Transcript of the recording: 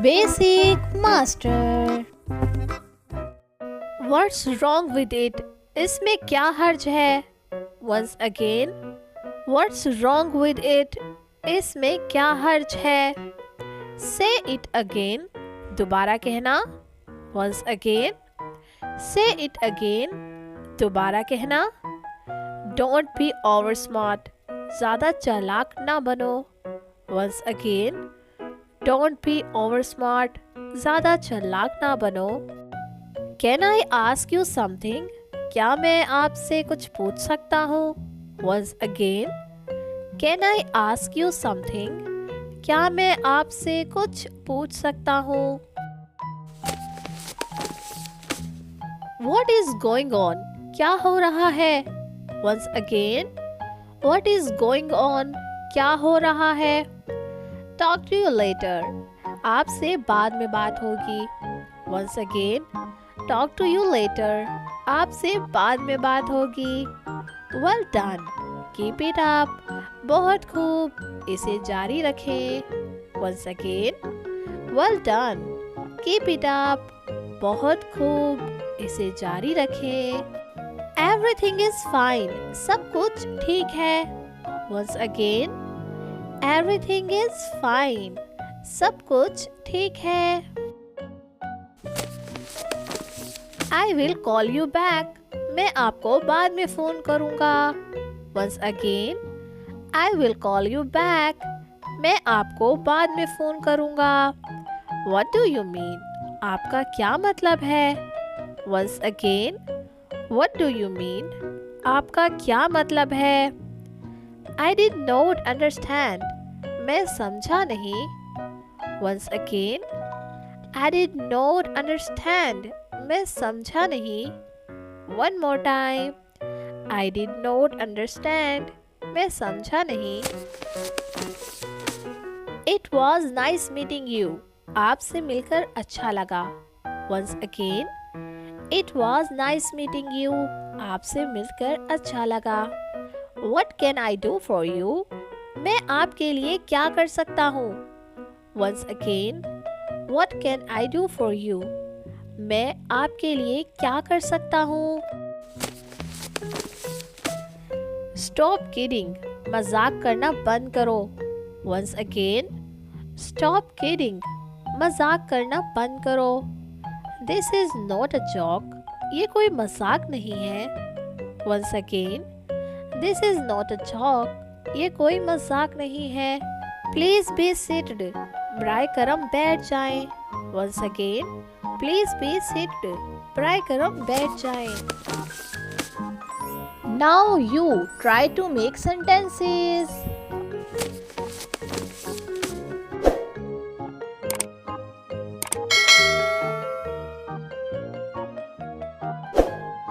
Basic Master. What's wrong with it? इसमें क्या हर्ज है? Once again. What's wrong with it? इसमें क्या हर्ज है? Say it again. दोबारा कहना. Once again. Say it again. दोबारा कहना. Don't be over smart. ज़्यादा चालाक ना बनो. Once again. Don't be over smart. ज़्यादा चालाक ना बनो. Can I ask you something? क्या मैं आपसे कुछ पूछ सकता हूँ? Once again. Can I ask you something? क्या मैं आपसे कुछ पूछ सकता हूँ? What is going on? क्या हो रहा है? Once again. What is going on? क्या हो रहा है? Talk to you later. आपसे बाद में बात होगी. Once again. Talk to you later. आपसे बाद में बात होगी. Well done. Keep it up. बहुत खूब. इसे जारी रखें. Once again. Well done. Keep it up. बहुत खूब. इसे जारी रखें. Everything is fine. सब कुछ ठीक है. Once again. Everything is fine. सब कुछ ठीक है. I will call you back. मैं आपको बाद में फोन करूंगा. Once again. I will call you back. मैं आपको बाद में फोन करूंगा. What do you mean? आपका क्या मतलब है? Once again. What do you mean? आपका क्या मतलब है? I did not understand. मैं समझा नहीं. Once again. I did not understand. मैं समझा नहीं. One more time. I did not understand. मैं समझा नहीं. It was nice meeting you. आपसे मिलकर अच्छा लगा. Once again. It was nice meeting you. आपसे मिलकर अच्छा लगा. What can I do for you? मैं आपके लिए क्या कर सकता हूँ? Once again. What can I do for you? मैं आपके लिए क्या कर सकता हूँ? Stop kidding. मजाक करना बंद करो. Once again. Stop kidding. मजाक करना बंद करो. This is not a joke. ये कोई मजाक नहीं है. Once again. This is not a joke. ये कोई मजाक नहीं है. Please be seated. बराए करम बैठ जाएं. Once again. Please be seated. बराए करम बैठ जाएं. Now you try to make sentences.